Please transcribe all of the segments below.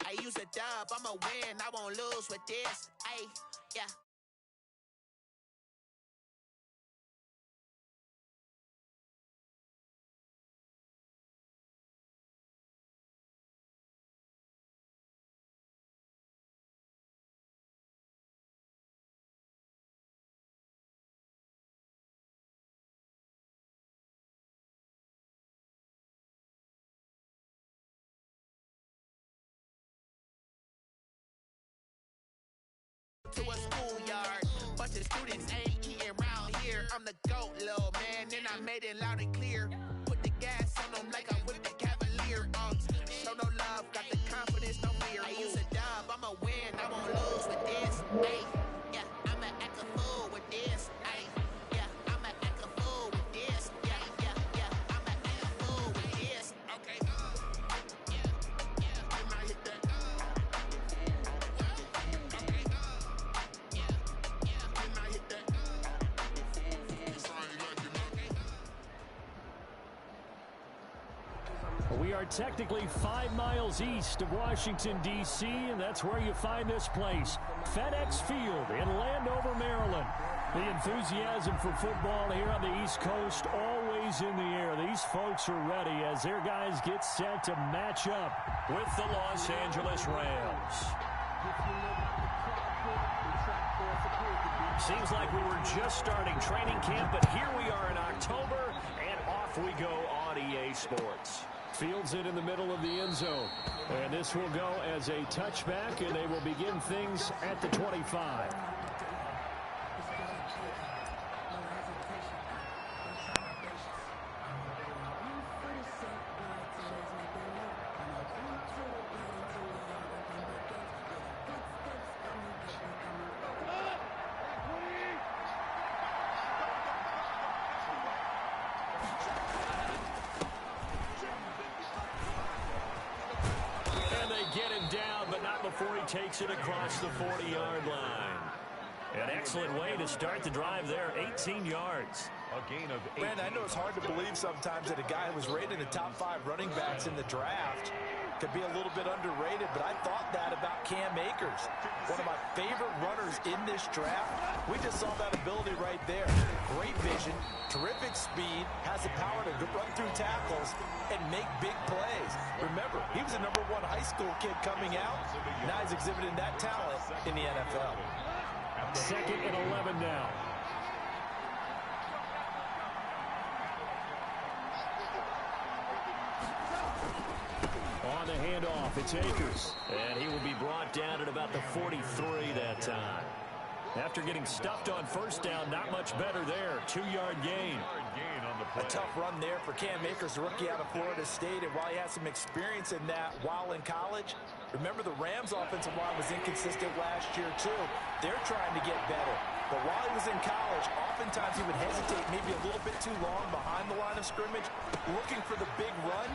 I use a dub, I'ma win, I won't lose with this. Ay, yeah. To a schoolyard, bunch of students ain't eating round here. I'm the GOAT, little man, and I made it loud and clear. Put the gas on them like I'm with the Cavalier. Show no love, got the confidence, no fear. I use a dub, I'ma win, I won't lose with this. Ay, yeah, I'ma act a fool with this. Ay, yeah, I'ma act a fool with this. Yeah, yeah, yeah, I'ma act a fool with this. Okay, yeah, yeah, and I hit that. We are technically 5 miles east of Washington, D.C., and that's where you find this place, FedEx Field in Landover, Maryland. The enthusiasm for football here on the East Coast always in the air. These folks are ready as their guys get set to match up with the Los Angeles Rams. Seems like we were just starting training camp, but here we are in October, and off we go on EA Sports. Fields it in the middle of the end zone. And this will go as a touchback, and they will begin things at the 25. Before he takes it across the 40-yard line. An excellent way to start the drive there, 18 yards. A gain of 8. Man, I know it's hard to believe sometimes that a guy who was rated in the top 5 running backs in the draft could be a little bit underrated, but I thought that about Cam Akers, one of my favorite runners in this draft. We just saw that ability right there. Great vision, terrific speed, has the power to run through tackles and make big plays. Remember, he was a #1 high school kid coming out. Now he's exhibiting that talent in the NFL. 2nd and 11 now. On the handoff, it's Akers. And he will be brought down at about the 43 that time. After getting stuffed on first down, not much better there. 2-yard gain. A tough run there for Cam Akers, a rookie out of Florida State. And while he has some experience in that while in college, remember the Rams' offensive line was inconsistent last year, too. They're trying to get better. But while he was in college, oftentimes he would hesitate maybe a little bit too long behind the line of scrimmage, looking for the big run.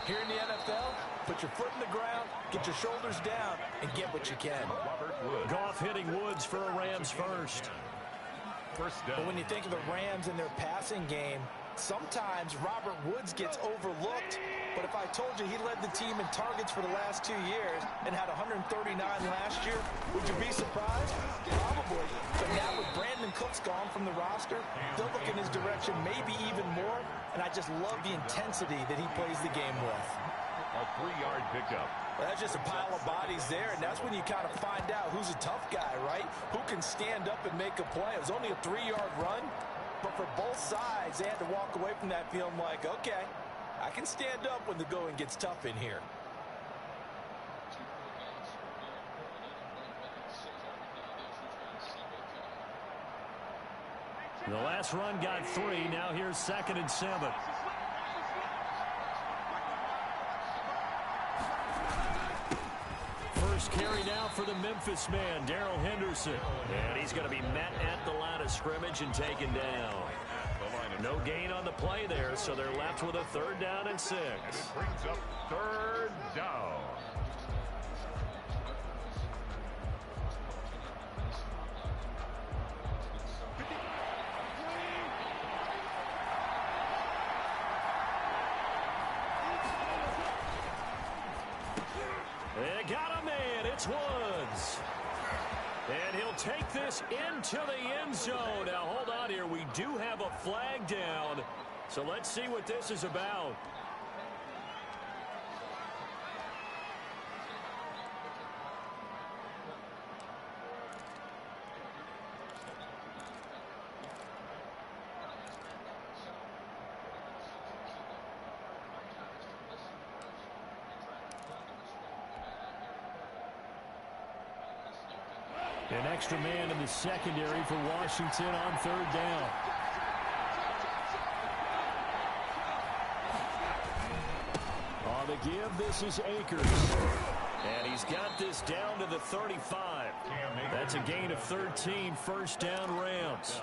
Here in the NFL, put your foot in the ground, get your shoulders down, and get what you can. Goff hitting Woods for a Rams first. But when you think of the Rams and their passing game, sometimes Robert Woods gets overlooked. But if I told you he led the team in targets for the last 2 years and had 139 last year, would you be surprised? Probably. But now with Brandon Cooks gone from the roster, they'll look in his direction maybe even more. And I just love the intensity that he plays the game with. A 3-yard pickup. Well, that's just a pile of bodies there, and that's when you kind of find out who's a tough guy, right? Who can stand up and make a play. It was only a 3-yard run, but for both sides, they had to walk away from that feeling like, okay, I can stand up when the going gets tough in here. The last run got 3. Now here's 2nd and 7. First carry now for the Memphis man, Darrell Henderson. And he's going to be met at the line of scrimmage and taken down. No gain on the play there, so they're left with a 3rd down and 6. It brings up 3rd down. They got him That's Woods. And he'll take this into the end zone. Now, hold on here. We do have a flag down. So let's see what this is about. An extra man in the secondary for Washington on third down. On the give, this is Akers. And he's got this down to the 35. That's a gain of 13, first down Rams.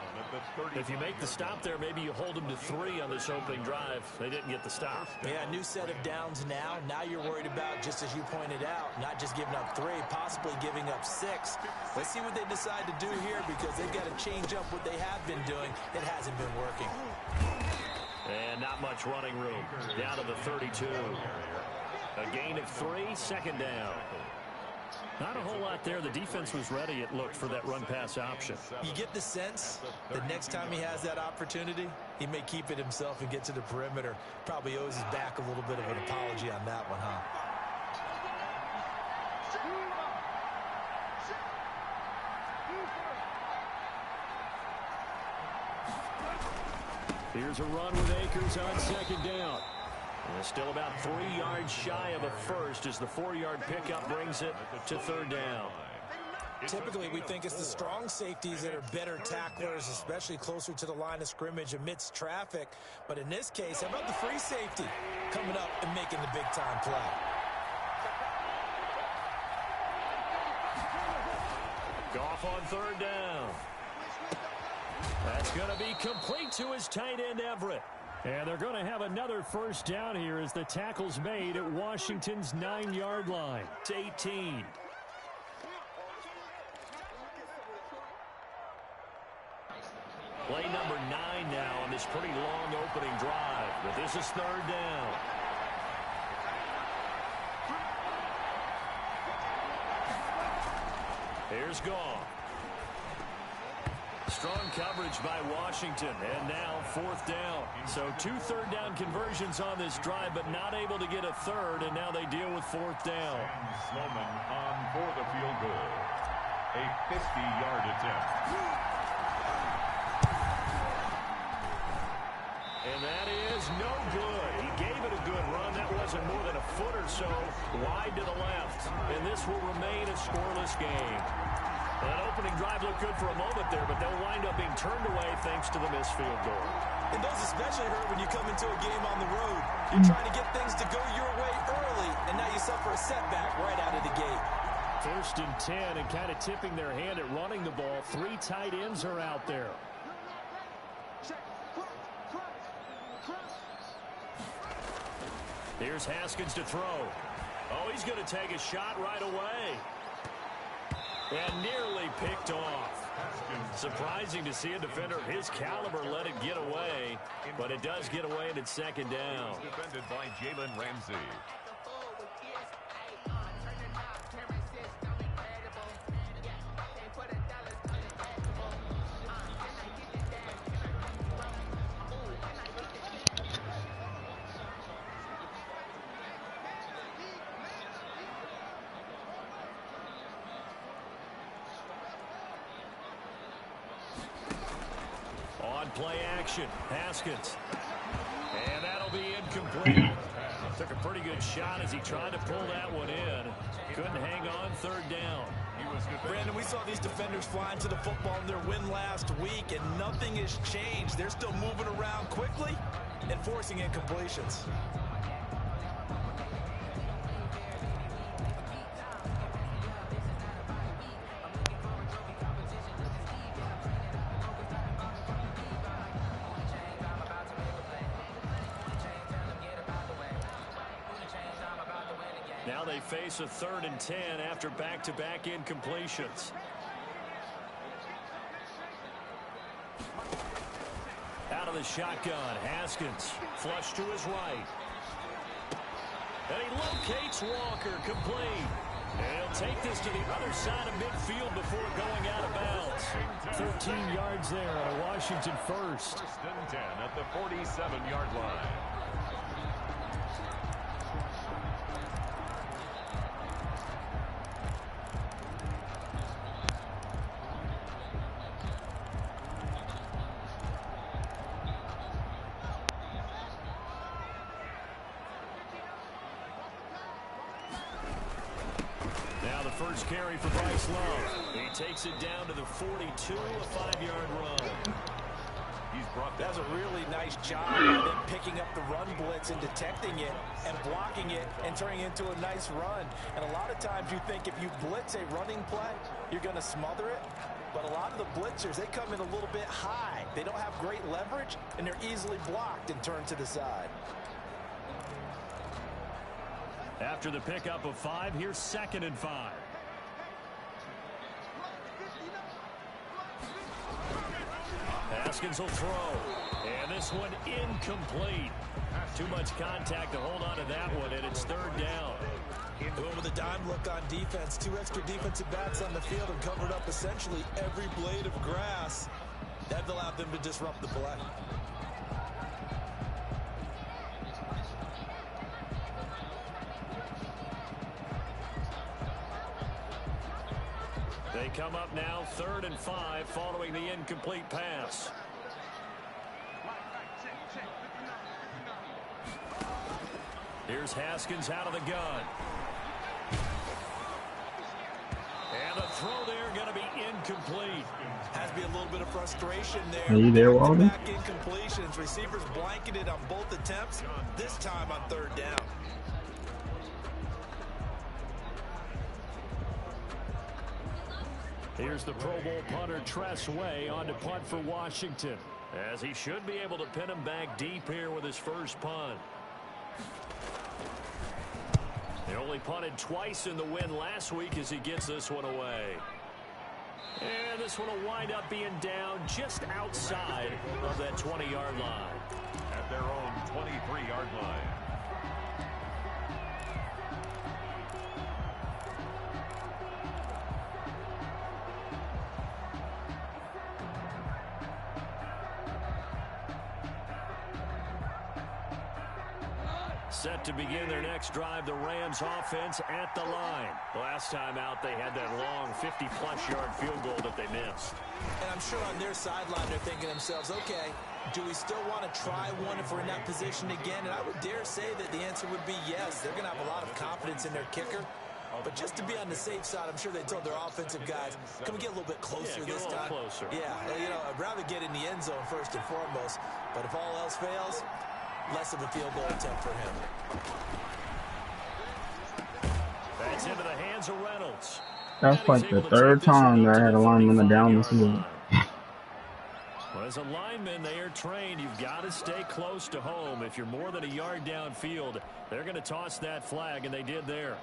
If you make the stop there, maybe you hold them to 3 on this opening drive. They didn't get the stop. Yeah, new set of downs now. Now you're worried about, just as you pointed out, not just giving up 3, possibly giving up 6. Let's see what they decide to do here because they've got to change up what they have been doing. It hasn't been working. And not much running room. Down to the 32. A gain of 3, second down. Not a whole lot there. The defense was ready, it looked, for that run-pass option. You get the sense that next time he has that opportunity, he may keep it himself and get to the perimeter. Probably owes his back a little bit of an apology on that one, huh? Here's a run with Akers on second down. And still about 3 yards shy of a first as the 4-yard pickup brings it to third down. Typically, we think it's the strong safeties that are better tacklers, especially closer to the line of scrimmage amidst traffic. But in this case, how about the free safety coming up and making the big-time play? Goff on third down. That's going to be complete to his tight end, Everett. And they're going to have another first down here as the tackle's made at Washington's 9-yard line. It's 18. Play number 9 now on this pretty long opening drive. But this is third down. Here's Goff. Strong coverage by Washington, and now fourth down. So 2 third-down conversions on this drive, but not able to get a third, and now they deal with fourth down. Sloman on for the field goal. A 50-yard attempt. And that is no good. He gave it a good run. That wasn't more than a foot or so wide to the left, and this will remain a scoreless game. That opening drive looked good for a moment there, but they'll wind up being turned away thanks to the missed field goal. And those especially hurt when you come into a game on the road. You're trying to get things to go your way early, and now you suffer a setback right out of the gate. First and 10, and kind of tipping their hand at running the ball. 3 tight ends are out there. Here's Haskins to throw. Oh, he's going to take a shot right away. And nearly picked off. Surprising to see a defender of his caliber let it get away, but it does get away and it's second down. Defended by Jalen Ramsey. Play action. Haskins. And that'll be incomplete. Took a pretty good shot as he tried to pull that one in. Couldn't hang on, third down. Brandon, we saw these defenders flying to the football in their win last week, and nothing has changed. They're still moving around quickly and forcing incompletions. Now they face a 3rd and 10 after back-to-back incompletions. Out of the shotgun, Haskins flush to his right. And he locates Walker, complete. And he'll take this to the other side of midfield before going out of bounds. 13 yards there on a Washington first. 1st and 10 at the 47-yard line. First carry for Bryce Love. He takes it down to the 42, a 5-yard run. He's brought that was a really nice job of them picking up the run blitz and detecting it and blocking it and turning it into a nice run. And a lot of times you think if you blitz a running play, you're going to smother it. But a lot of the blitzers, they come in a little bit high. They don't have great leverage, and they're easily blocked and turned to the side. After the pickup of 5, here's 2nd and 5. Haskins will throw. And this one incomplete. Too much contact to hold on to that one, and it's 3rd down. Going with a dime look on defense. 2 extra defensive backs on the field and covered up essentially every blade of grass. That allowed them to disrupt the play. They come up now 3rd and 5 following the incomplete pass. Here's Haskins out of the gun. And the throw there going to be incomplete. Has to be a little bit of frustration there. Are you there, Walden? Back incompletions. Receivers blanketed on both attempts, this time on 3rd down. Here's the Pro Bowl punter Tress Way on to punt for Washington, as he should be able to pin him back deep here with his first punt. He only punted twice in the win last week as he gets this one away. And this one will wind up being down just outside of that 20-yard line. At their own 23-yard line. Set to begin their next drive, the Rams offense at the line. Last time out, they had that long 50-plus yard field goal that they missed. And I'm sure on their sideline, they're thinking to themselves, okay, do we still want to try one if we're in that position again? And I would dare say that the answer would be yes. They're going to have a lot of confidence in their kicker. But just to be on the safe side, I'm sure they told their offensive guys, can we get a little bit closer this time? Closer. Yeah, you know, I'd rather get in the end zone first and foremost. But if all else fails, less of a field goal attempt for him. That's into the hands of Reynolds. That's like the 3rd time that I had a lineman down this week. Well, as a lineman, they are trained. You've got to stay close to home. If you're more than a yard downfield, they're going to toss that flag, and they did there.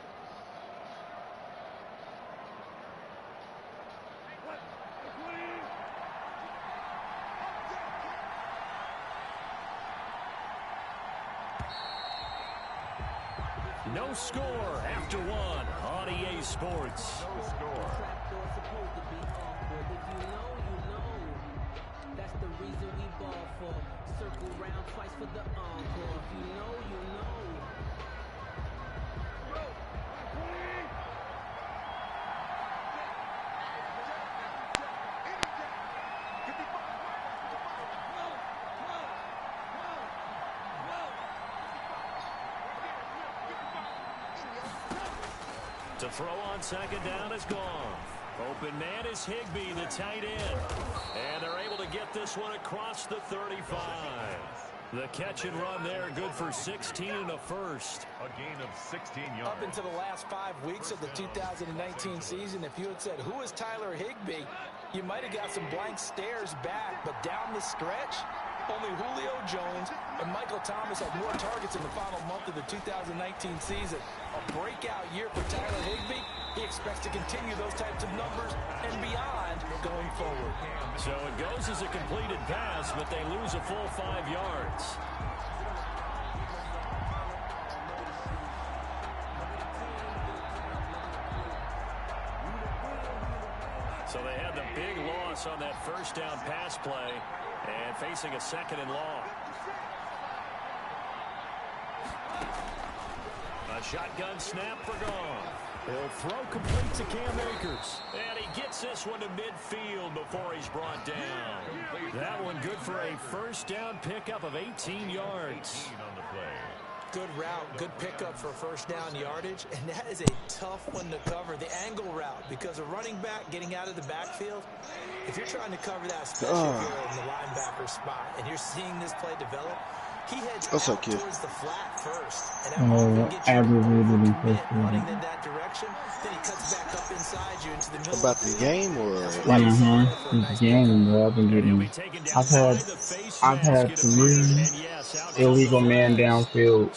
No score after 1 on EA Sports. No score. That's the reason we ball for. Circle round twice for the encore. If you know, you know. To throw on 2nd down is gone. Open man is Higbee, the tight end. And they're able to get this one across the 35. The catch and run there, good for 16 and a first. A gain of 16 yards. Up into the last 5 weeks of the 2019 season, if you had said, who is Tyler Higbee, you might have got some blank stares back. But down the stretch, only Julio Jones and Michael Thomas had more targets in the final month of the 2019 season. A breakout year for Tyler Higbee. He expects to continue those types of numbers and beyond going forward. So it goes as a completed pass, but they lose a full 5 yards. So they had the big loss on that first down pass play and facing a 2nd and long. A shotgun snap for Goff. He'll throw complete to Cam Akers. And he gets this one to midfield before he's brought down. That one good for a first down pickup of 18 yards. Good route, good pickup for first down yardage, and that is a tough one to cover, the angle route, because a running back getting out of the backfield, if you're trying to cover that, especially if you're in the linebacker spot, and you're seeing this play develop, he heads out towards the flat first, and that often gets you running in that direction, then he cuts back up inside you into the middle about the game or the game, bro. I've had 3 illegal man downfield.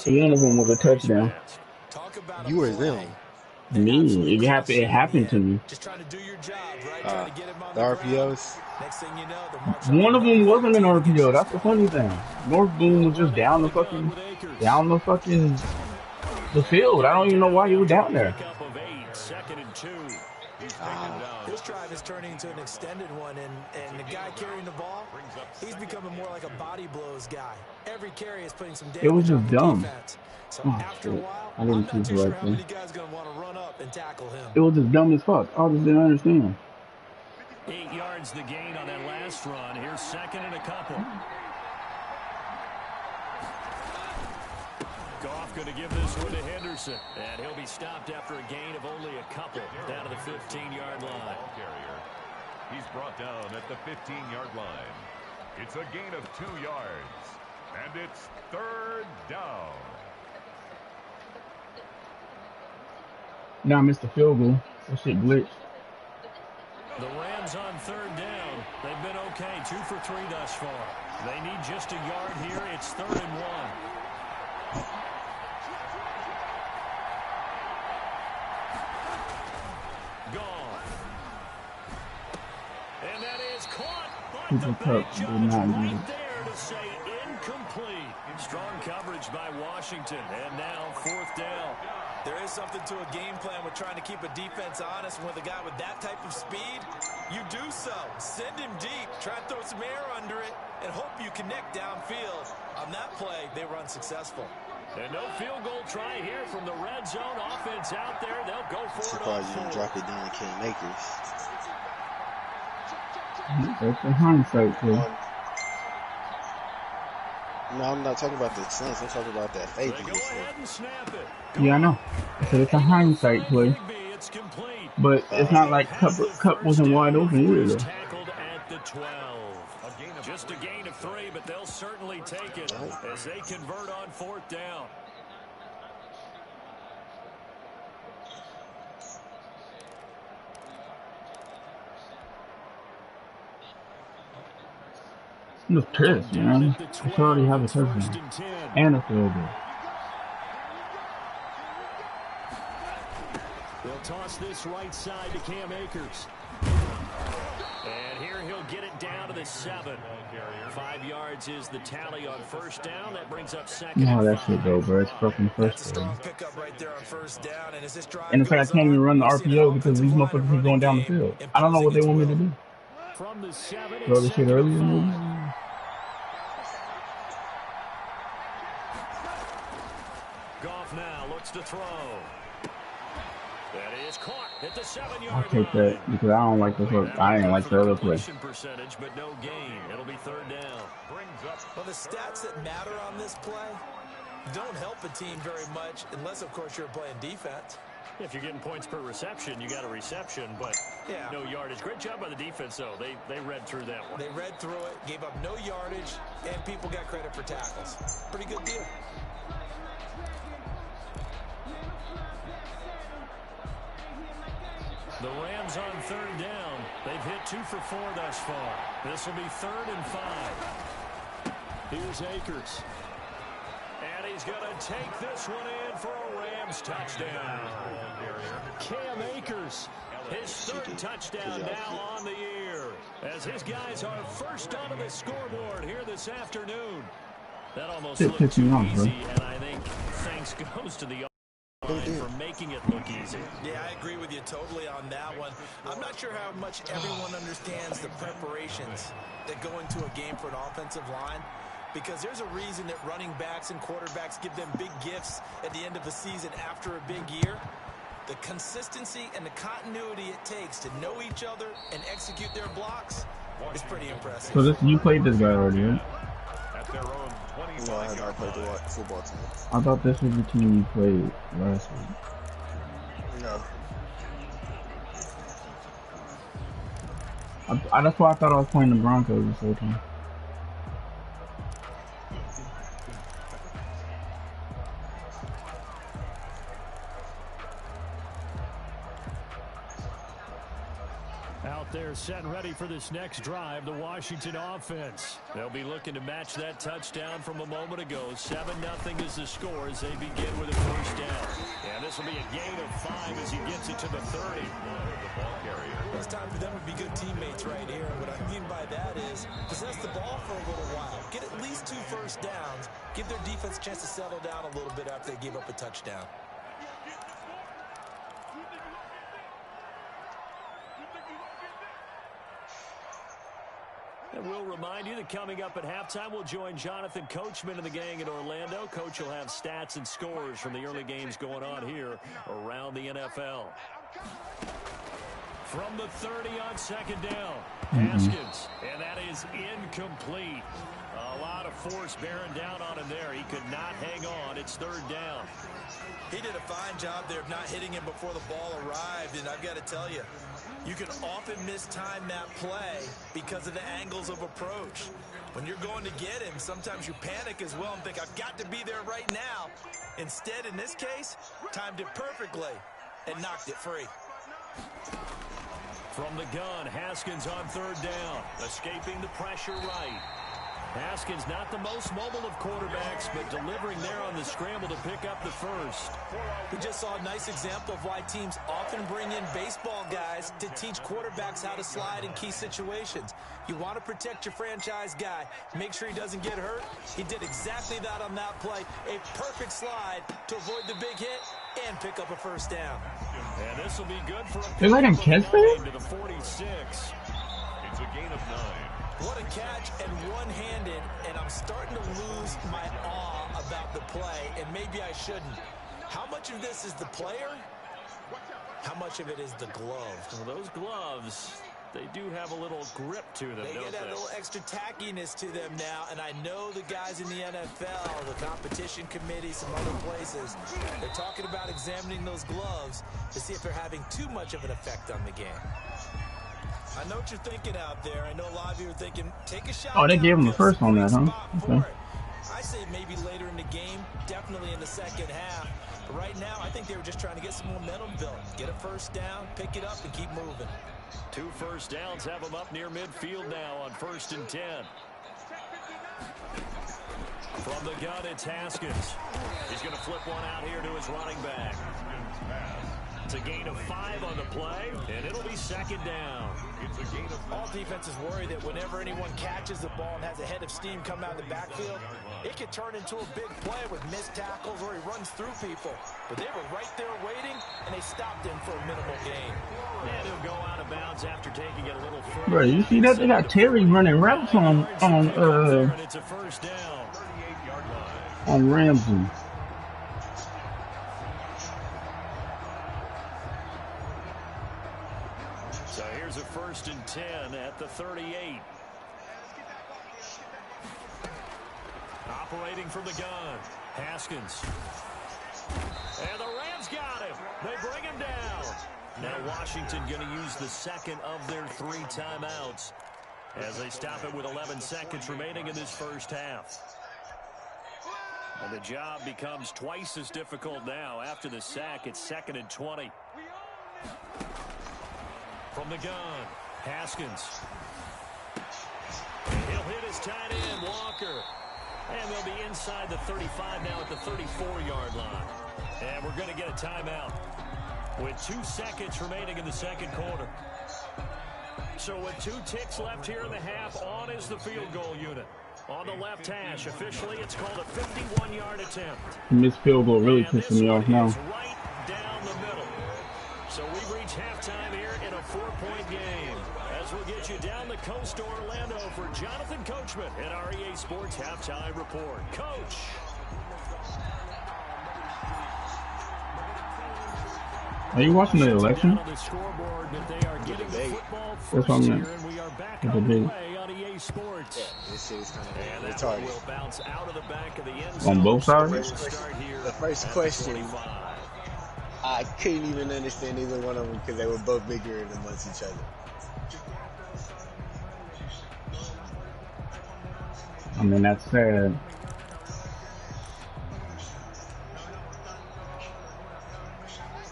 One of them was a touchdown. You were them. Me, it happened to me. Just trying to do your job, right? Trying to get him on the RPOs. Next thing you know, one of them wasn't an RPO. That's the funny thing. North Boone was just down the field. I don't even know why he was down there. This drive is turning into an extended one, and the guy carrying the ball, he's becoming more like a body blows guy. Every carry is putting some damage. It was just dumb. Defense. So after a while, I didn't I'm not too sure how many thing. guys going to want to run up and tackle him. It was just dumb as fuck. I just didn't understand. 8 yards the gain on that last run. Here's 2nd and a couple. Goff going to give this one to Henderson. And he'll be stopped after a gain of only a couple down to the 15-yard line. He's brought down at the 15-yard line. It's a gain of 2 yards. And it's 3rd down. Now I missed the field goal. That shit glitched. The Rams on 3rd down. They've been okay, 2 for 3 thus far. They need just a yard here. It's 3rd and 1. Gone. And that is caught. But the back judge right there to say incomplete. Strong coverage by Washington. And now 4th down. There is something to a game plan with trying to keep a defense honest. With a guy with that type of speed, you do so. Send him deep, try to throw some air under it, and hope you connect downfield. On that play, they were unsuccessful. And no field goal try here from the red zone. Offense out there. They'll go for it. Surprised you didn't drop it down to Cam Akers. That's a hindsight, too. No, I'm not talking about the Saints. I'm talking about that fake. Go ahead and snap it. Yeah, I know. I said it's a hindsight play. It's complete. But it's not like Cup wasn't wide open either. Tackled at the 12. Just a gain of 3, but they'll certainly take it as they convert on 4th down. I'm just pissed, man. I already have a touchdown and a field goal. They'll toss this right side to Cam Akers. And here he'll get it down to the 7. 5 yards is the tally on 1st down. That brings up 2nd. You know how that shit go, bro. It's fucking That's a first strong down. pickup right there on 1st down. And as this drive And in fact, I goes can't even on, run the we'll see RPO the because these offensive line motherfuckers keep going down the running field. game, I don't know what they want me to imposing do. From the 7, Throw the shit earlier, maybe? Goff now looks to throw. That is caught at the 7-yard I'll take line. that because I don't like this. I ain't like the other play. Percentage, but no gain. It'll be 3rd down. Well, the stats that matter on this play don't help a team very much unless, of course, you're playing defense. If you're getting points per reception, you got a reception, but no yardage. Great job by the defense, though. They read through that one. They read through it, gave up no yardage, and people got credit for tackles. Pretty good deal. The Rams on 3rd down. They've hit 2 for 4 thus far. This will be 3rd and 5. Here's Akers. And he's going to take this one in for a Rams touchdown. Cam Akers, his 3rd touchdown now on the year. As his guys are first onto the scoreboard here this afternoon. That almost looked too easy, and I think thanks goes to the... Who did. for making it look easy. Yeah, I agree with you totally on that one. I'm not sure how much everyone understands the preparations that go into a game for an offensive line, because there's a reason that running backs and quarterbacks give them big gifts at the end of the season after a big year. The consistency and the continuity it takes to know each other and execute their blocks is pretty impressive. So this, you played this guy already, right? At their own No, I have 25-yard not played the line. football team. I thought this was the team you played last week. No. That's why I thought I was playing the Broncos this whole time. Out there set and ready for this next drive, the Washington offense. They'll be looking to match that touchdown from a moment ago. 7-0 is the score as they begin with a first down. And this will be a gain of 5 as he gets it to the 30. The ball carrier. Well, it's time for them to be good teammates right here. And what I mean by that is possess the ball for a little while. Get at least 2 first downs. Give their defense a chance to settle down a little bit after they give up a touchdown. And we'll remind you that coming up at halftime, we'll join Jonathan Coachman and the gang in Orlando. Coach will have stats and scores from the early games going on here around the NFL. From the 30 on second down, Haskins, and that is incomplete. A lot of force bearing down on him there. He could not hang on. It's third down. He did a fine job there of not hitting him before the ball arrived, and I've got to tell you, you can often mistime that play because of the angles of approach. When you're going to get him, sometimes you panic as well and think, I've got to be there right now. Instead, in this case, timed it perfectly and knocked it free. From the gun, Haskins on third down, escaping the pressure right. Haskins not the most mobile of quarterbacks, but delivering there on the scramble to pick up the first. We just saw a nice example of why teams often bring in baseball guys to teach quarterbacks how to slide in key situations. You want to protect your franchise guy. Make sure he doesn't get hurt. He did exactly that on that play. A perfect slide to avoid the big hit and pick up a first down. And this will be good for a They let him catch that? to the 46. It's a gain of 9. What a catch, and one-handed, and I'm starting to lose my awe about the play, and maybe I shouldn't. How much of this is the player? How much of it is the glove? Well, those gloves, they do have a little grip to them, They don't get that they? little extra tackiness to them now, and I know the guys in the NFL, the competition committee, some other places, they're talking about examining those gloves to see if they're having too much of an effect on the game. I know what you're thinking out there. I know a lot of you are thinking, take a shot. Oh, they gave him a Gus. first on that, huh? Spot for Okay. it. I say maybe later in the game, definitely in the second half. But right now, I think they were just trying to get some momentum built. Get a first down, pick it up, and keep moving. 2 first downs have them up near midfield now on 1st and 10. From the gun, it's Haskins. He's going to flip one out here to his running back. It's a gain of 5 on the play, and it'll be second down. It's a gain of 5. All defenses worry that whenever anyone catches the ball and has a head of steam come out of the backfield, it could turn into a big play with missed tackles or he runs through people. But they were right there waiting, and they stopped him for a minimal gain. And he'll go out of bounds after taking it a little further. Bro, you see that? They got Terry running routes And it's a first down. 38-yard line. on Ramsey. So here's a 1st and 10 at the 38. Operating from the gun, Haskins. And the Rams got him. They bring him down. Now Washington going to use the second of their 3 timeouts as they stop it with 11 seconds remaining in this first half. And the job becomes twice as difficult now. After the sack, it's 2nd and 20. From the gun, Haskins. He'll hit his tight end, Walker. And they'll be inside the 35 now at the 34-yard line. And we're going to get a timeout with 2 seconds remaining in the second quarter. So with 2 ticks left here in the half, on is the field goal unit. On the left hash, officially, it's called a 51-yard attempt. This field goal really And pissing me off now. is right halftime here in a 4-point game. As we'll get you down the coast to Orlando for Jonathan Coachman at our EA Sports Halftime Report. Coach. Are you watching the election? That's what I meant. It's a big. Sports. Yeah, this shit is kind of retarded. Bounce out of the back of the end On both sides? The first question, I couldn't even understand either one of them because they were both bigger amongst each other. I mean, that's sad.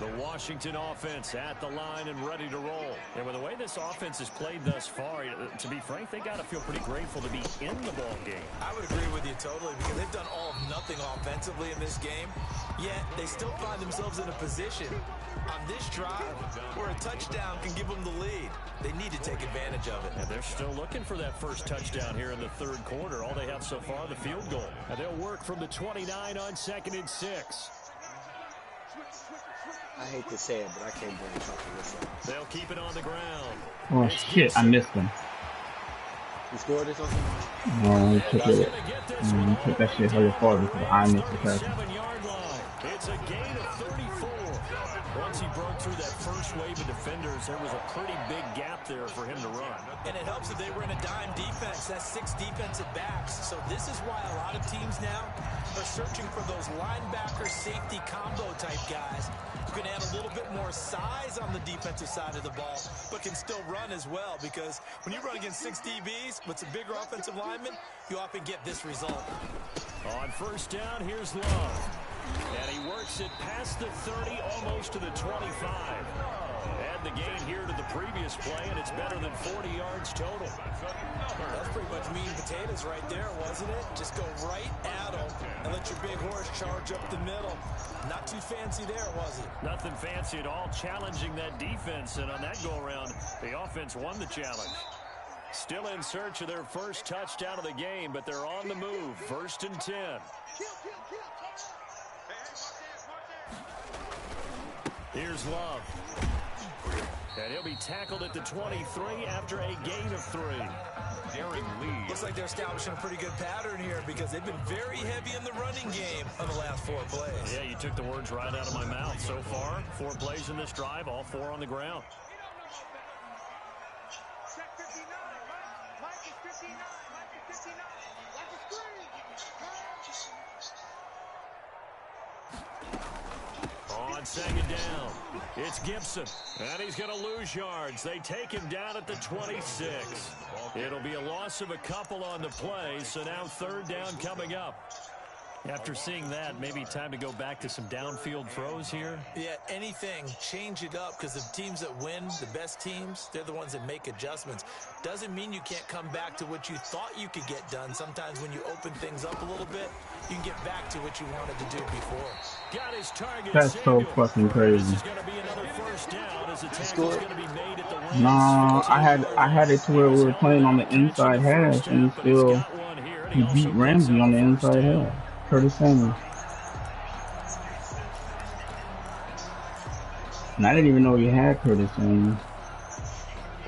The Washington offense at the line and ready to roll. And with the way this offense has played thus far, to be frank, they got to feel pretty grateful to be in the ball game. I would agree with you totally because they've done all of nothing offensively in this game, yet they still find themselves in a position on this drive where a touchdown can give them the lead. They need to take advantage of it. And they're still looking for that first touchdown here in the third quarter. All they have so far, the field goal. And they'll work from the 29 on 2nd and 6. I hate to say it, but I can't bring something this up. They'll keep it on the ground. Oh shit, I missed him. You scored or something? No, he took it. He took that shit hella far because I missed the pass. It's a gain of 34. Once he broke through that first wave of defenders, there was a pretty big gap there for him to run. And it helps that they were in a dime defense. That's 6 defensive backs. So this is why a lot of teams now are searching for those linebacker safety combo type guys who can add a little bit more size on the defensive side of the ball, but can still run as well, because when you run against 6 DBs with some bigger offensive linemen, you often get this result. On first down, here's Love. And he works it past the 30, almost to the 25. Add the gain here to the previous play, and it's better than 40 yards total. That's pretty much meat and potatoes right there, wasn't it? Just go right at them and let your big horse charge up the middle. Not too fancy there, was it? Nothing fancy at all, challenging that defense, and on that go-around, the offense won the challenge. Still in search of their first touchdown of the game, but they're on the move. 1st and 10. Here's Love. And he'll be tackled at the 23 after a gain of 3. Darren Lee. Looks like they're establishing a pretty good pattern here because they've been very heavy in the running game on the last 4 plays. Yeah, you took the words right out of my mouth. So far, 4 plays in this drive, all 4 on the ground. On 2nd down, it's Gibson, and he's going to lose yards. They take him down at the 26. It'll be a loss of a couple on the play, so now 3rd down coming up. After seeing that, maybe time to go back to some downfield throws here. Yeah, anything, change it up, because the teams that win, the best teams, they're the ones that make adjustments. Doesn't mean you can't come back to what you thought you could get done. Sometimes when you open things up a little bit, you can get back to what you wanted to do before. Got his target. That's so fucking crazy. This is going to be another first down as the tackle's going to be made at the Rams. No, I had it to where we were playing on the inside half, and he beat Ramsey on the inside half. Curtis Samuel. And I didn't even know he had Curtis Samuel.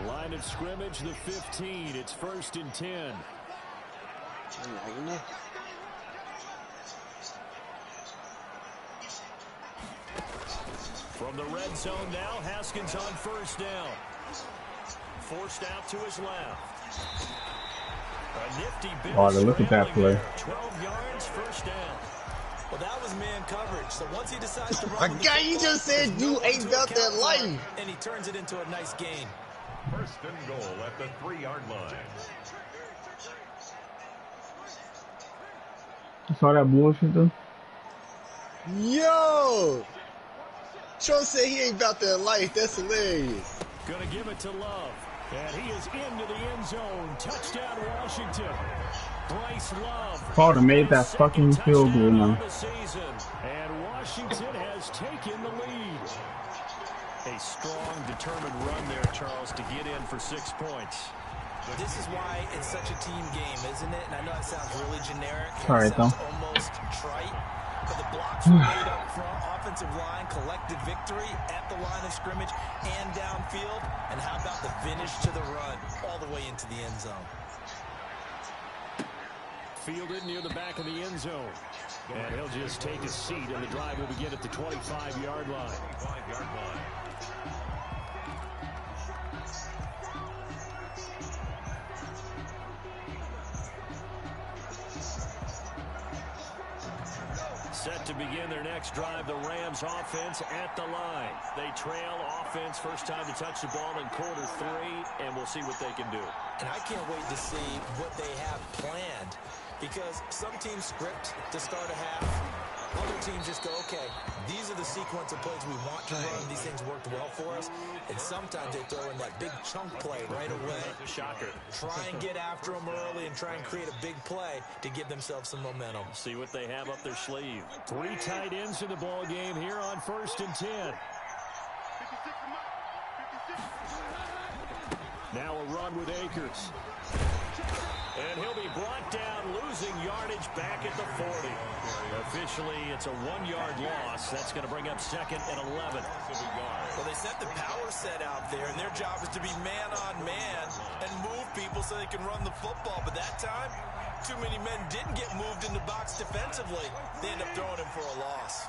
Line of scrimmage, the 15. It's 1st and 10. From the red zone now, Haskins on 1st down. Forced out to his left. A nifty bit. Oh, look at that play. 12 yards, 1st down. Well, that was man coverage. So once he decides to run, guy, you just said you ain't about that life. And he turns it into a nice gain. 1st and goal at the 3-yard line. You saw that bullshit though? Yo! Trump said he ain't about that life. That's hilarious. Gonna give it to Love. And he is into the end zone. Touchdown, Washington. Bryce Love. Carter made that fucking field goal now. And Washington has taken the lead. A strong, determined run there, Charles, to get in for 6 points. This is why it's such a team game, isn't it? And I know it sounds really generic. All right, it sounds almost trite. but the blocks were made up front. Offensive line collected victory at the line of scrimmage and downfield. And how about the finish to the run all the way into the end zone? Fielded near the back of the end zone. And he'll just take a seat, and the drive will begin at the 25-yard line. 25-yard line. Set to begin their next drive, the Rams offense at the line. They trail offense, first time to touch the ball in quarter 3, and we'll see what they can do. And I can't wait to see what they have planned, because some teams script to start a half. Other teams just go, okay, these are the sequence of plays we want to run. These things worked well for us. And sometimes they throw in that big chunk play right away. Shocker. Try and get after them early and try and create a big play to give themselves some momentum. See what they have up their sleeve. 3 tight ends in the ball game here on 1st and 10. Now a run with Akers. And he'll be brought down, losing yardage back at the 40. Officially, it's a 1-yard loss. That's going to bring up 2nd and 11. Well, they set the power set out there, and their job is to be man-on-man and move people so they can run the football. But that time, too many men didn't get moved in the box defensively. They end up throwing him for a loss.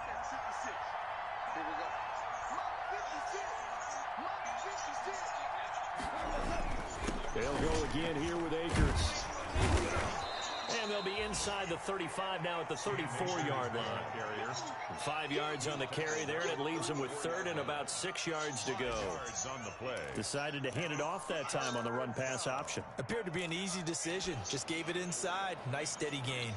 They'll go again here with Akers. And they'll be inside the 35 now at the 34-yard line. 5 yards on the carry there, and it leaves them with 3rd and about 6 yards to go. Decided to hand it off that time on the run-pass option. Appeared to be an easy decision. Just gave it inside. Nice steady gain.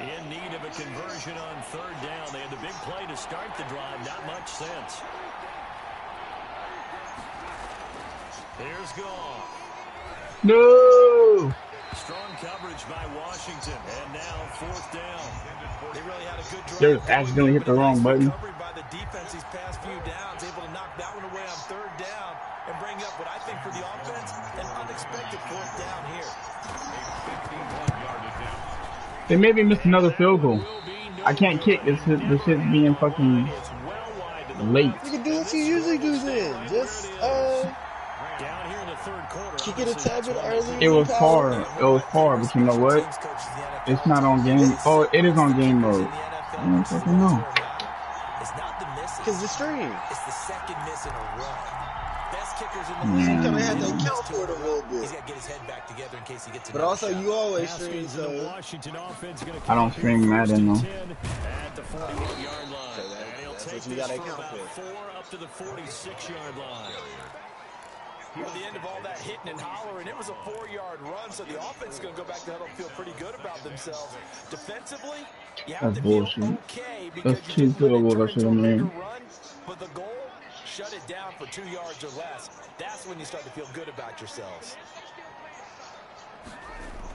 In need of a conversion on 3rd down. They had the big play to start the drive. Not much sense. Here's Goff. No! Strong coverage by Washington. And now 4th down. They really had a good drive. They was accidentally hit the wrong button. Recovery by the defense these past few downs. Able to knock that one away on 3rd down and bring up what I think for the offense, an unexpected 4th down here. They maybe missed another field goal. I can't kick. This shit's being fucking late. You can do what you usually do then. Just kick it a tad bit earlier. It was far. It was far, but you know what? It's not on game. Oh, it is on game mode. I don't fucking know. It's not the miss. Because the stream. It's the second miss in a row. Best kickers in the You league. kind of have to account for it a little He's bit. got to get his head back together in case he gets. But also, you always stream, Haskins in the so Washington offense gonna I don't stream Madden though. at the 48-yard line. So And he'll that's take what you this gotta for account about for. 4 up to the 46-yard line. At the end of all that hitting and hollering, it was a 4-yard run, so the offense is going to go back to huddle, feel pretty good about themselves. Defensively, you have That's to feel bullshit. okay because That's you 2 just let field it goals I turn should into have a bigger made. run, but the goal, shut it down for 2 yards or less. That's when you start to feel good about yourselves.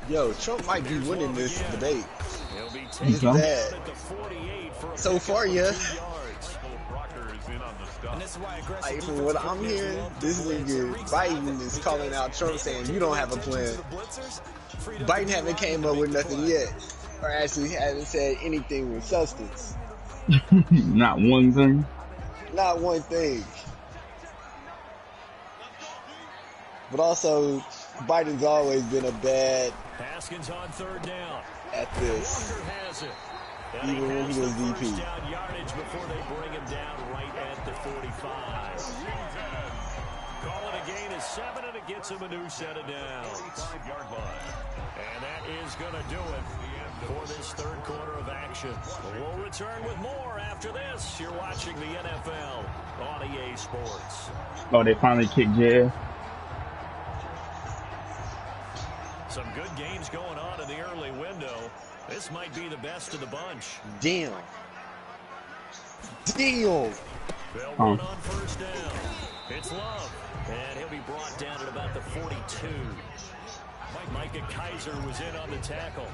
yo, Trump might be winning this debate. He'll be You taken go. Bad. at the 48 for a So pickup far, of yeah. 2 yards. And this is why aggressive Like, defense from what I'm coordinators hearing, love this to blitz. nigga Reeks Biden out is because calling out Trump they saying turn you don't have a attention plan. to the blitzers, freed up Biden the haven't line came to up with make the nothing play. yet, or actually hasn't said anything with substance. Not one thing. Not one thing. But also, Biden's always been a bad Haskins on 3rd down. at this. Walker has it. And Even when has he was the VP. first down yardage before they bring him down right at the 45. Call it a gain of 7, and it gets him a new set of downs. 45-yard line. And that is going to do it for this 3rd quarter of action. We'll return with more after this. You're watching the NFL on EA Sports. Oh, they finally kicked Jazz. Some good games going on in the early window. This might be the best of the bunch. Damn. Damn. They'll run on 1st down. It's Love. And he'll be brought down at about the 42. Micah Kiser was in on the tackle.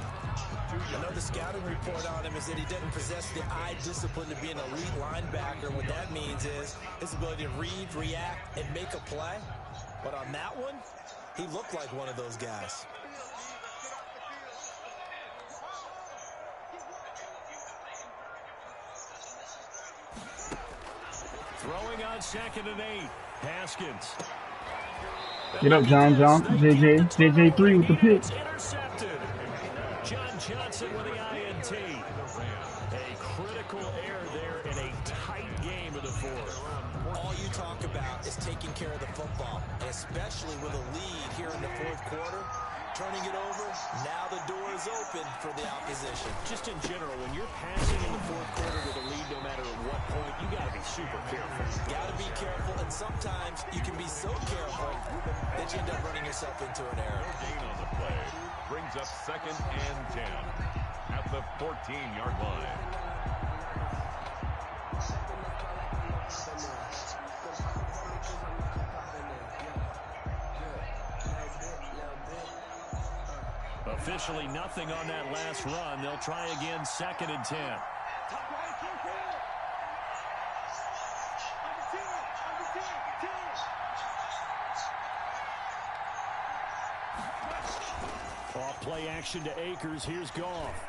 I know the scouting report on him is that he doesn't possess the eye discipline to be an elite linebacker. What that means is his ability to read, react, and make a play. But on that one, he looked like one of those guys. Throwing on 2nd and 8. Haskins. Get up, John. JJ 3 with the pick. Intercepted. John Johnson with the INT. A critical error there in a tight game of the fourth. All you talk about is taking care of the football, and especially with a lead here in the fourth quarter. Turning it over, now the door is open for the opposition. Just in general, when you're passing in the fourth quarter with a lead, no matter at what point, you got to be super careful. Got to be careful, and sometimes you can be so careful that you end up running yourself into an error. Gain on the play brings up 2nd and 10 at the 14-yard line. Officially nothing on that last run. They'll try again 2nd and 10. Off play action to Akers. Here's Goff.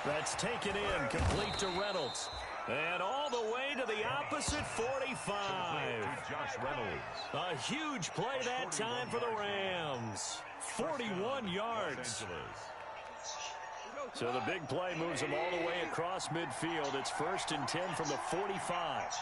That's taken in, complete to Reynolds. And all the way to the opposite 45. Josh Reynolds. A huge play that time for the Rams. 41 yards. So the big play moves them all the way across midfield. It's 1st and 10 from the 45.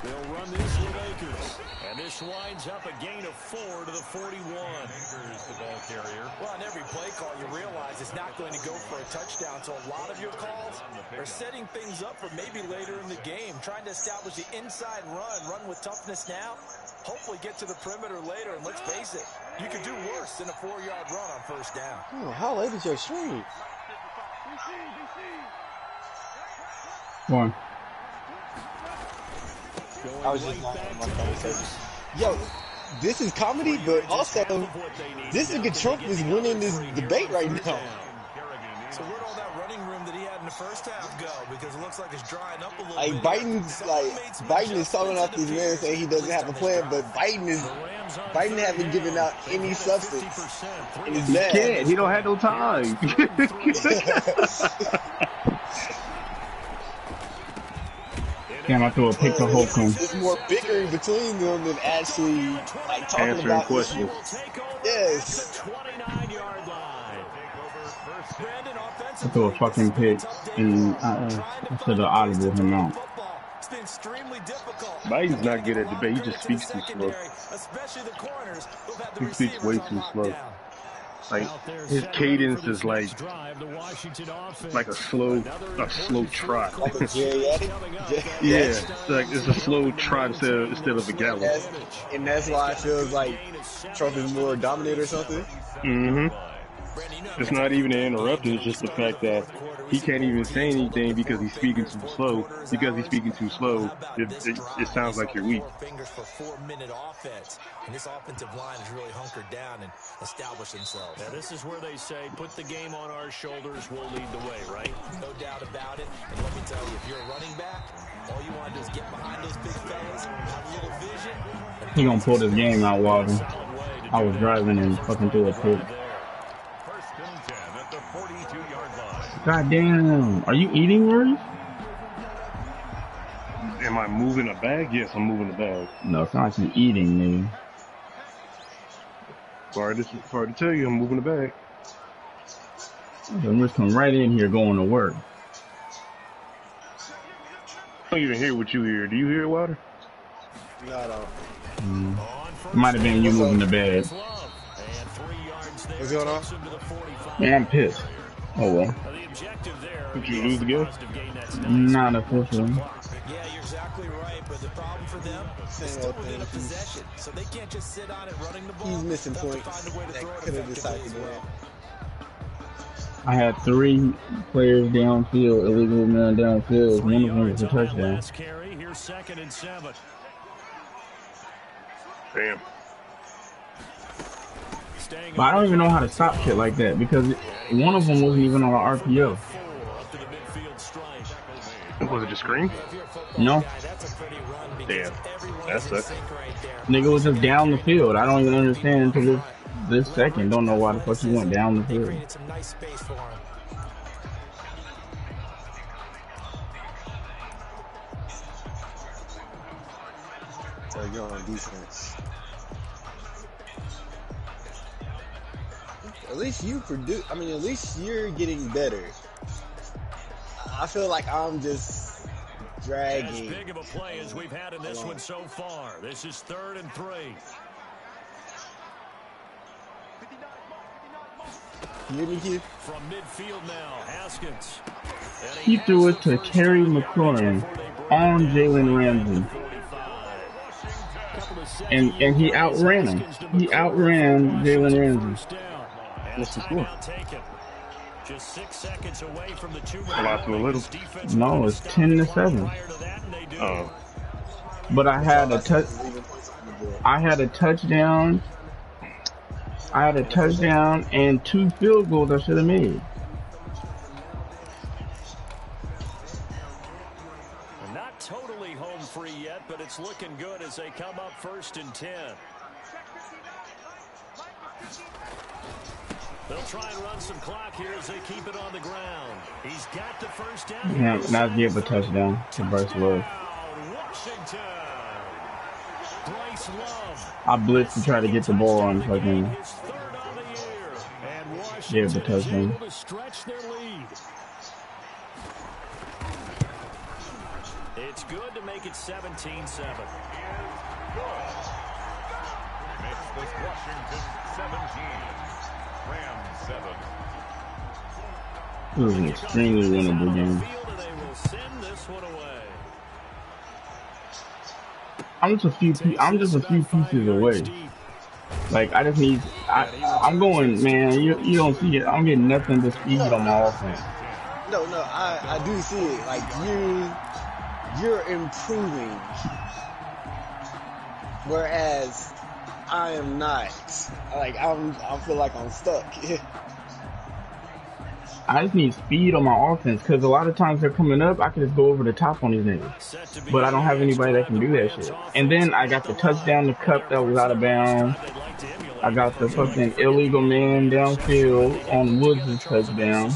They'll run this with Akers. And this winds up a gain of 4 to the 41. Akers, the ball carrier. Well, on every play call, you realize it's not going to go for a touchdown. So a lot of your calls are setting things up for maybe later in the game, trying to establish the inside run with toughness now. Hopefully get to the perimeter later, and let's face it, you could do worse than a 4-yard run on 1st down. Oh, how late is your stream? One. I was just not on my phone. Yo, this is comedy, but also this nigga Trump is winning this debate right now. So where'd all that running room that he had in the first half go? Because it looks like it's drying up a little Like bit. Biden is talking out these men saying he doesn't have a plan, but Biden hasn't given out any substance. And he's mad. He don't have no time. Damn, I threw a pick to Holcomb. There's more bickering between them than actually like talking Answering about questions. Yes. I threw a fucking pick, and I should have audibled him out. Biden's not good at debate. He just speaks too slow. He speaks way too slow. Like his cadence is like a slow trot. Like a geriatric? Yeah, it's a slow trot instead of a gallop. And that's why I feel like Trump is more dominant or something. Mm-hmm. It's not even an interruption. It's just the fact that he can't even say anything because he's speaking too slow. Because he's speaking too slow, it sounds like you're weak. And this offensive line is really hunkered down and established themselves. Now this is where they say, put the game on our shoulders, we'll lead the way, right? No doubt about it. And let me tell you, if you're a running back, all you want to do is get behind those big fellas, have a little vision. He gonna pull this game out, Walden. I was driving and fucking threw a pick. God damn. Are you eating, Murray? Am I moving a bag? Yes, I'm moving a bag. No, it's not like you eating, nigga. Hard to tell you, I'm moving a bag. I'm just coming right in here going to work. I don't even hear what you hear. Do you hear it, Water? No, I don't. It might have been you moving the bag. What's going on? Man, I'm pissed. Oh well. Did you lose the game? Not officially. Yeah, you're exactly right, but the problem for them is still within a possession, so they can't just sit on it running the ball. He's missing points that could have decided that. I had 3 players downfield, illegal man downfield. One of them was a touchdown. Here's 2nd and 7. But I don't even know how to stop shit like that because one of them wasn't even on an RPO. Was it just screen? No. Damn, that sucks. Nigga was just down the field. I don't even understand until this second. Don't know why the fuck he went down the field. So you're on defense. At least you produce. I mean, at least you're getting better. I feel like I'm just dragging. As big of a play as we've had in this one so far. This is 3rd and 3. You hear me, Keith? From midfield now, Haskins. He threw it to Terry McLaurin on Jalen Ramsey. And he outran him. He outran Jalen Ramsey. What's the score? Just 6 seconds away from the 2 A lot to a little. No, it's 10-7. Oh. But I had a touchdown. I had a touchdown and 2 field goals I should have made. Not totally home free yet, but it's looking good as they come up 1st and 10. They'll try and run some clock here as they keep it on the ground. He's got the first down. Yeah, now give a touchdown to Bryce Love. Washington. Bryce Love. I blitzed to try to get the ball on fucking. Give the touchdown. To stretch their lead. It's good to make it 17-7. Makes this Washington 17. Rams 7. It was an extremely winnable game. I'm just a few pieces away. Like I just need. I'm going, man. You don't see it. I'm getting nothing but speed on my offense. No, I do see it. Like you're improving, whereas I am not. Like I feel like I'm stuck. I just need speed on my offense because a lot of times they're coming up, I can just go over the top on these niggas. But I don't have anybody that can do that shit. And then I got the touchdown to Cup that was out of bounds. I got the fucking illegal man downfield on Woods' touchdown.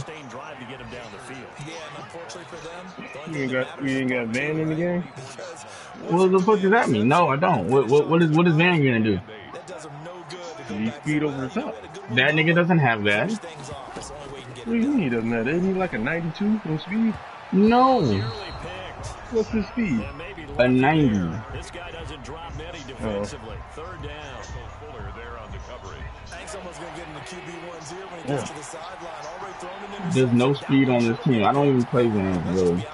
You ain't got Van in the game? What the fuck does that mean? No, I don't. What is Van gonna do? He speed over the top. That nigga doesn't have that. What do you mean he doesn't have that? Isn't he like a 92 in speed? No. What's his speed? A 90. This guy doesn't drop many defensively. 3rd down. Fuller there on the coverage. Hank's almost going to get in the QB1 here when he gets to the sideline. Already thrown in. There's no speed on this team. I don't even play Van, really.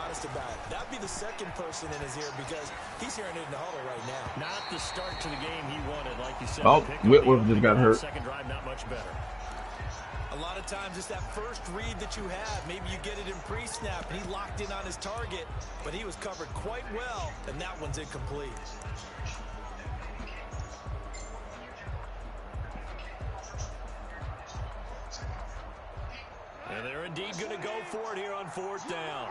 That'd be the second person in his ear because he's hearing it in the huddle right now. Not the start to the game he wanted, like you said. Oh, Whitworth just got hurt. Second drive, not much better. A lot of times it's that first read that you have. Maybe you get it in pre-snap and he locked in on his target, but he was covered quite well, and that one's incomplete. And they're indeed going to go for it here on 4th down.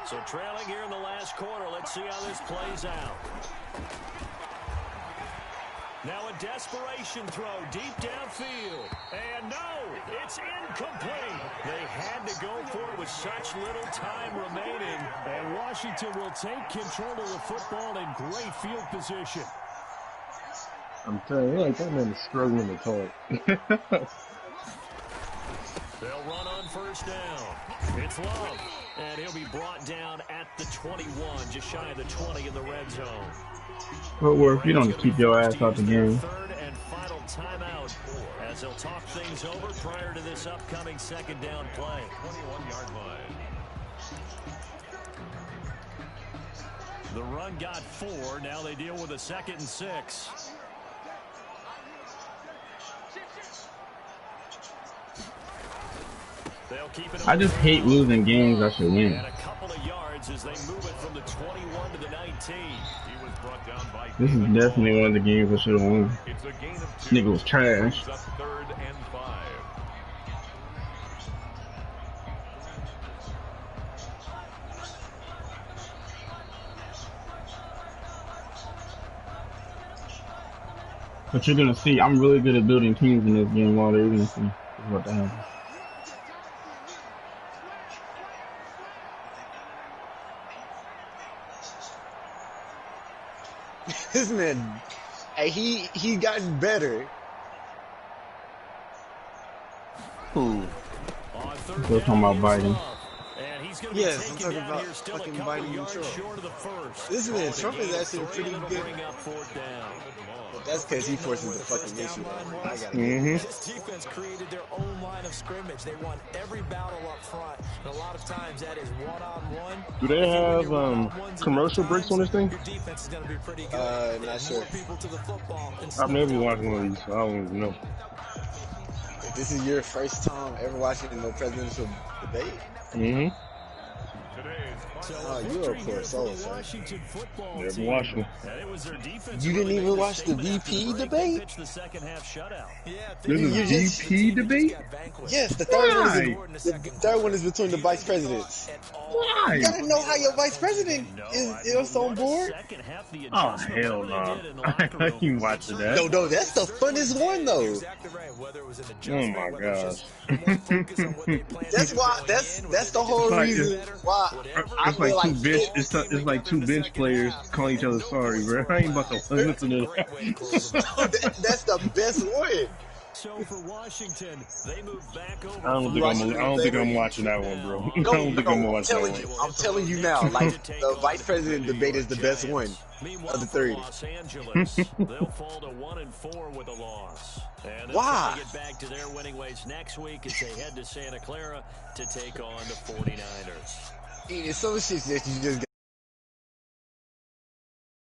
So trailing here in the last quarter. Let's see how this plays out. Now a desperation throw deep downfield. And no, it's incomplete. They had to go for it with such little time remaining. And Washington will take control of the football in great field position. I'm telling you, like that man is struggling to talk. They'll run on 1st down. It's Love. And he'll be brought down at the 21, just shy of the 20 in the red zone. Whitworth, you don't keep your ass out the game. 3rd and final timeout as they'll talk things over prior to this upcoming 2nd down play. 21-yard line. The run got 4. Now they deal with a 2nd and 6. I just hate losing games I should win. And a couple of yards as they move it from the 21 to the 19. He was brought down by This is definitely one of the games I should have won. It's a gain of 2. Nigga was trash. Up 3rd and 5. But you're gonna see, I'm really good at building teams in this game. While they're gonna see what the hell. This man, hey, he gotten better. Ooh. Still talking about Biden. Yes, I'm talking about fucking Biden and Trump. This man, Trump is actually pretty good. But that's because he forces the fucking issue. I got This defense created their own line of scrimmage. They won every battle up front. And a lot of times that is one-on-one. Do they have commercial breaks on this thing? Your defense is going to be pretty good. Not sure. I've never watched one of these, so I don't even know. If this is your first time ever watching no presidential debate? Mm-hmm. Oh, you're a poor soul, sir. Never watched one. You didn't even watch the VP debate? There's a VP debate? Yes, the third one is between the vice presidents. Why? You gotta know how your vice president is on board. Oh, hell no. I ain't watching that. No, that's the funnest one, though. Oh, my gosh. That's why, that's the whole reason why I feel like it's like two bench players calling each other sorry, bro. I ain't about to listen to that. That's the best one. So for Washington, they move back over. I don't think I'm watching that one, bro. I don't think I'm watching that one. I'm telling you now, like the vice president debate is the best one of the three. Los Angeles, they'll fall to 1-4 with a loss. And why? Get back to their winning ways next week as they head to Santa Clara to take on the 49ers. It's some shit that you just